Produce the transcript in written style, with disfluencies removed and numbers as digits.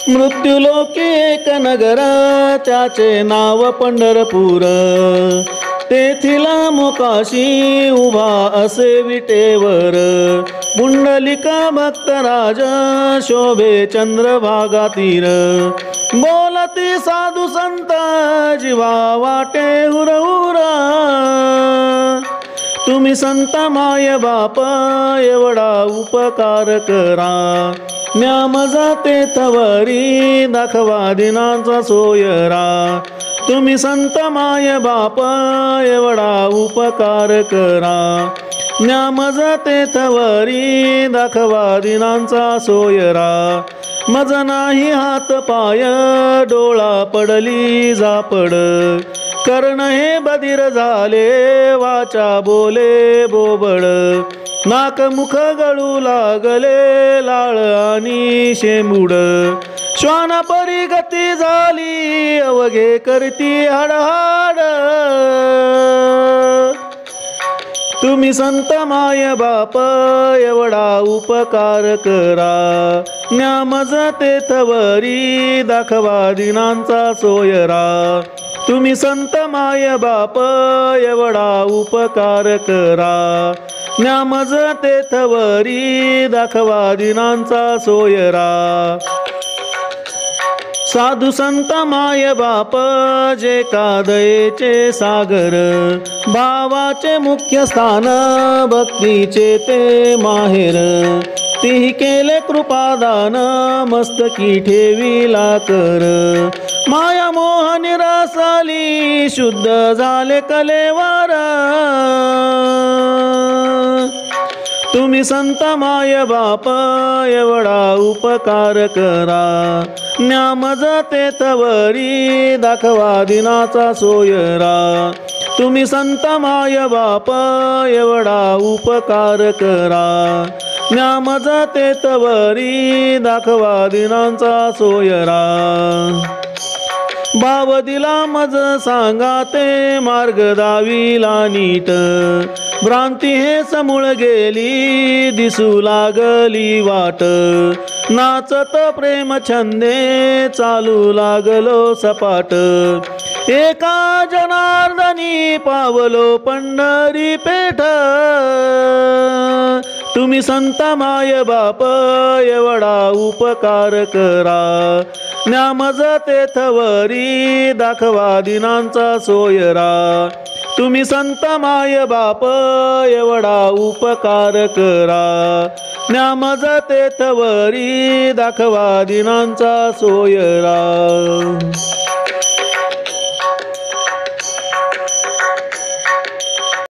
मृत्युलोकी एक नगर त्याचे नाव पंढरपूर तेथील मोकाशी उभा असे विटेवर पुंडलिक भक्तराज शोभे चंद्रभागा तीर बोलती साधू संत जीवा वाटे हुरहुरा तुम्ही संत माय बाप एवढा उपकार करा ज्ञाम जाते थवरी दाखवा दिनाचा सोयरा तुम्ही संत माय बाप एवढा उपकार करा ज्ञाम जाते थवरी दाखवा दिनांचा सोयरा मज नाही हात पाय डोळा पडली जापड कर्ण हे बधीर झाले वाचा बोले बोबड नाक मुख गळू लागले लाळ आणि शेंबूड श्वान परी गती झाली अवघे करती हाडहाड तुम्ही संत माय बाप एवढा उपकार करा ज्ञाम जाते थवरी दाखवा दिनांचा सोयरा तुम्ही संत माय बाप एवढा उपकार करा ज्ञाम जाते थवरी दाखवा दिनांचा सोयरा साधू संत माय बाप जे कादयेचे सागर भावाचे मुख्य स्थान भक्तीचे ते माहेर तीही केले कृपादान मस्तकी ठेविला कर माया मोह निरासाली शुद्ध झाले कलेवार तुम्ही संत माय बाप एवढा उपकार करा ज्ञाम जाते थवरी दाखवा दिनाचा सोयरा तुम्ही संत माय बाप एवढा उपकार करा ज्ञाम जाते थवरी दाखवा दिनांचा सोयरा भाव दिला मज सांगा ते मार्ग दाविला नीट भ्रांती हे समूळ गेली दिसू लागली वाट नाचत प्रेम छंदे चालू लागलो सपाट एका जनार्दनी पावलो पंढरी पेठ तुम्ही संत माय बाप एवढा उपकार करा ज्ञाम जाते थवरी दाखवा दिनांचा सोयरा तुम्ही संत माय बाप एवढा उपकार करा ज्ञाम जाते थवरी दाखवा दिनांचा सोयरा